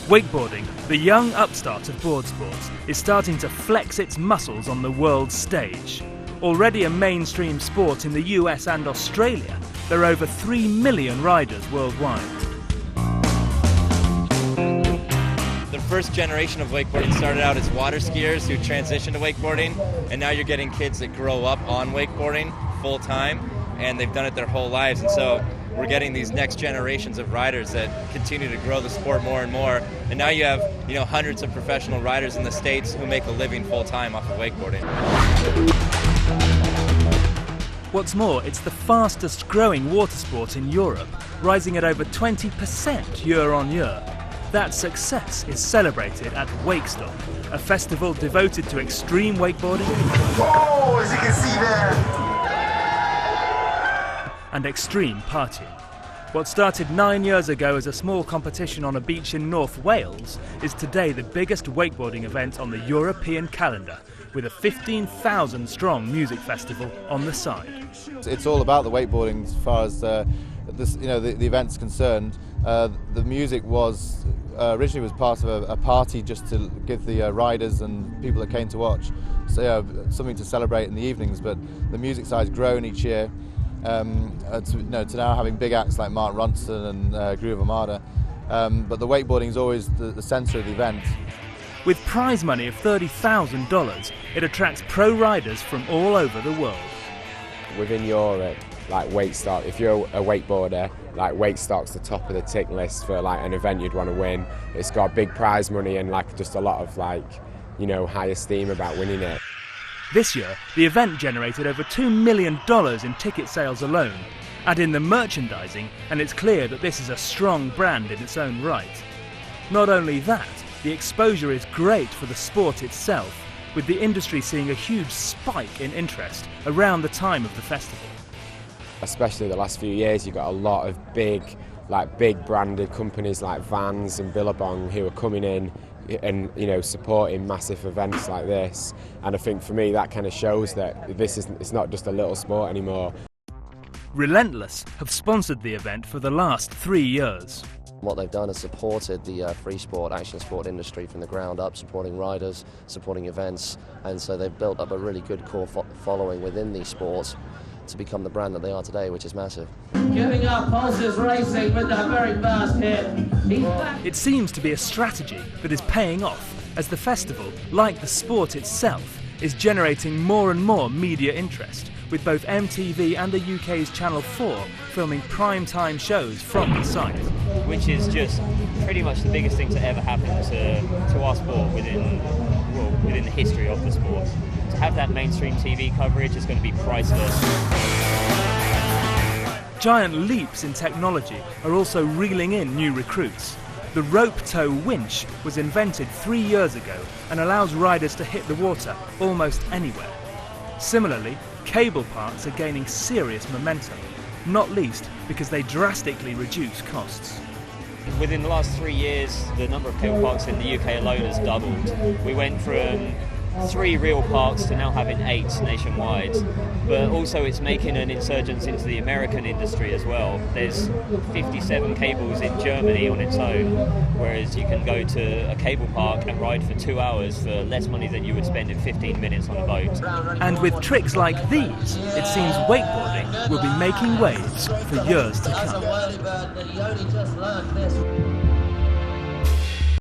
Wakeboarding, the young upstart of board sports, is starting to flex its muscles on the world stage. Already a mainstream sport in the US and Australia, there are over 3 million riders worldwide. The first generation of wakeboarding started out as water skiers who transitioned to wakeboarding, and now you're getting kids that grow up on wakeboarding full time, and they've done it their whole lives, and so we're getting these next generations of riders that continue to grow the sport more and more. And now you have, hundreds of professional riders in the States who make a living full time off of wakeboarding. What's more, it's the fastest growing water sport in Europe, rising at over 20% year on year. That success is celebrated at Wakestock, a festival devoted to extreme wakeboarding. Whoa, as you can see there! And extreme partying. What started 9 years ago as a small competition on a beach in North Wales is today the biggest wakeboarding event on the European calendar, with a 15,000 strong music festival on the side. It's all about the wakeboarding as far as the event's concerned. The music was originally was part of a party just to give the riders and people that came to watch something to celebrate in the evenings, but the music side's grown each year. To now having big acts like Mark Ronson and Groove Armada, but the wakeboarding is always the centre of the event. With prize money of $30,000, it attracts pro riders from all over the world. Within Europe, like Wakestock, if you're a wakeboarder, like Wakestock's the top of the tick list for like an event you'd want to win. It's got big prize money and like just a lot of high esteem about winning it. This year, the event generated over $2 million in ticket sales alone. Add in the merchandising, and it's clear that this is a strong brand in its own right. Not only that, the exposure is great for the sport itself, with the industry seeing a huge spike in interest around the time of the festival. Especially the last few years, you've got a lot of big branded companies like Vans and Billabong who are coming in and supporting massive events like this, and I think for me that kind of shows that it's not just a little sport anymore. Relentless have sponsored the event for the last 3 years. What they've done is supported the free sport, action sport industry from the ground up, supporting riders, supporting events, and so they've built up a really good core following within these sports to become the brand that they are today, which is massive. Getting our pulses racing with that very fast hit. It seems to be a strategy that is paying off, as the festival, like the sport itself, is generating more and more media interest, with both MTV and the UK's Channel 4 filming prime-time shows from the site. Which is just pretty much the biggest thing to ever happen to our sport within the history of the sport. To have that mainstream TV coverage is going to be priceless. Giant leaps in technology are also reeling in new recruits. The rope tow winch was invented 3 years ago and allows riders to hit the water almost anywhere. Similarly, cable parks are gaining serious momentum, not least because they drastically reduce costs. Within the last 3 years, the number of cable parks in the UK alone has doubled. We went from 3 real parks to now having 8 nationwide, but also it's making an insurgence into the American industry as well. There's 57 cables in Germany on its own, whereas you can go to a cable park and ride for 2 hours for less money than you would spend in 15 minutes on a boat. And with tricks like these, it seems wakeboarding will be making waves for years to come.